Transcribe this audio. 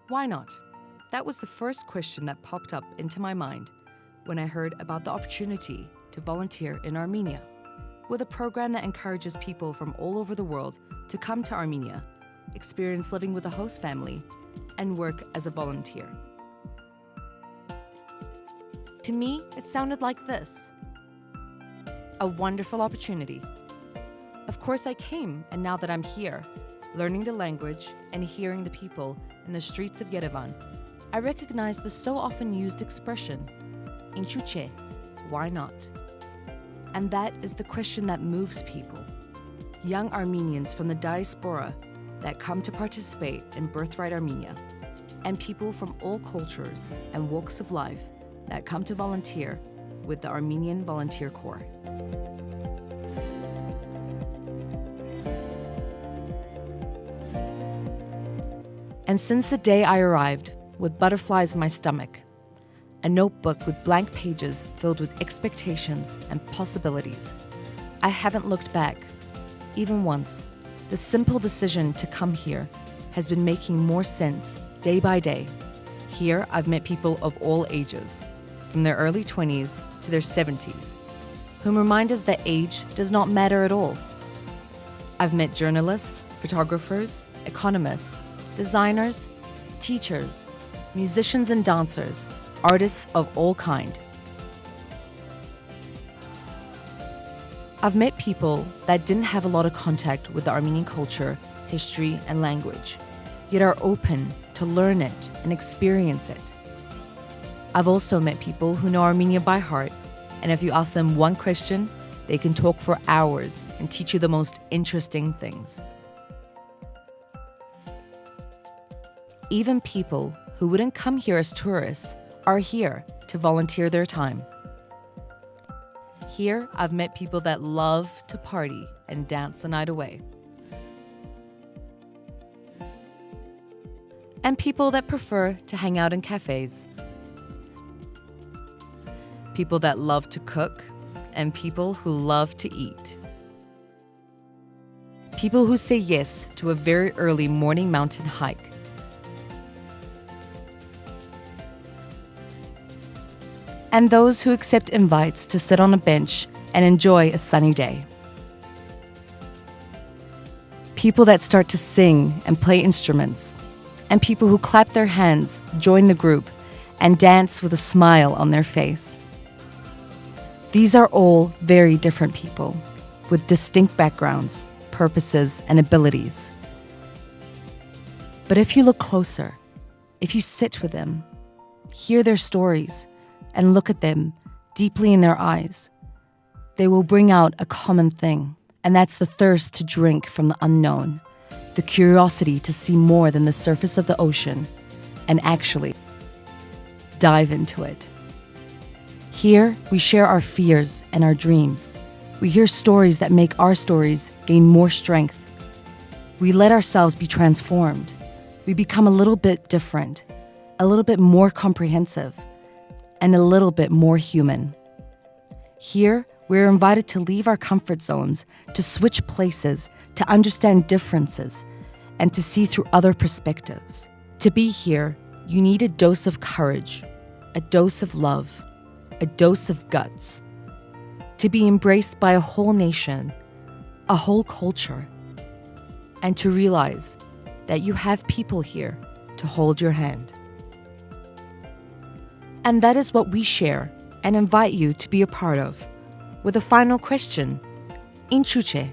Why not? That was the first question that popped up into my mind when I heard about the opportunity to volunteer in Armenia, with a program that encourages people from all over the world to come to Armenia, experience living with a host family, and work as a volunteer. To me, it sounded like this: a wonderful opportunity. Of course I came, and now that I'm here, learning the language and hearing the people in the streets of Yerevan, I recognize the so often used expression, "İnçuçe," why not? And that is the question that moves people. Young Armenians from the diaspora that come to participate in Birthright Armenia, and people from all cultures and walks of life that come to volunteer with the Armenian Volunteer Corps. And since the day I arrived, with butterflies in my stomach, a notebook with blank pages filled with expectations and possibilities, I haven't looked back, even once. The simple decision to come here has been making more sense day by day. Here, I've met people of all ages, from their early 20s to their 70s, whom remind us that age does not matter at all. I've met journalists, photographers, economists, designers, teachers, musicians and dancers, artists of all kind. I've met people that didn't have a lot of contact with the Armenian culture, history, and language, yet are open to learn it and experience it. I've also met people who know Armenia by heart, and if you ask them one question, they can talk for hours and teach you the most interesting things. Even people who wouldn't come here as tourists are here to volunteer their time. Here, I've met people that love to party and dance the night away. And people that prefer to hang out in cafes. People that love to cook, and people who love to eat. People who say yes to a very early morning mountain hike. And those who accept invites to sit on a bench and enjoy a sunny day. People that start to sing and play instruments, and people who clap their hands, join the group, and dance with a smile on their face. These are all very different people, with distinct backgrounds, purposes, and abilities. But if you look closer, if you sit with them, hear their stories, and look at them deeply in their eyes, they will bring out a common thing, and that's the thirst to drink from the unknown, the curiosity to see more than the surface of the ocean, and actually dive into it. Here, we share our fears and our dreams. We hear stories that make our stories gain more strength. We let ourselves be transformed. We become a little bit different, a little bit more comprehensive, and a little bit more human. Here, we're invited to leave our comfort zones, to switch places, to understand differences, and to see through other perspectives. To be here, you need a dose of courage, a dose of love, a dose of guts. To be embraced by a whole nation, a whole culture, and to realize that you have people here to hold your hand. And that is what we share and invite you to be a part of, with a final question: İnçuçe.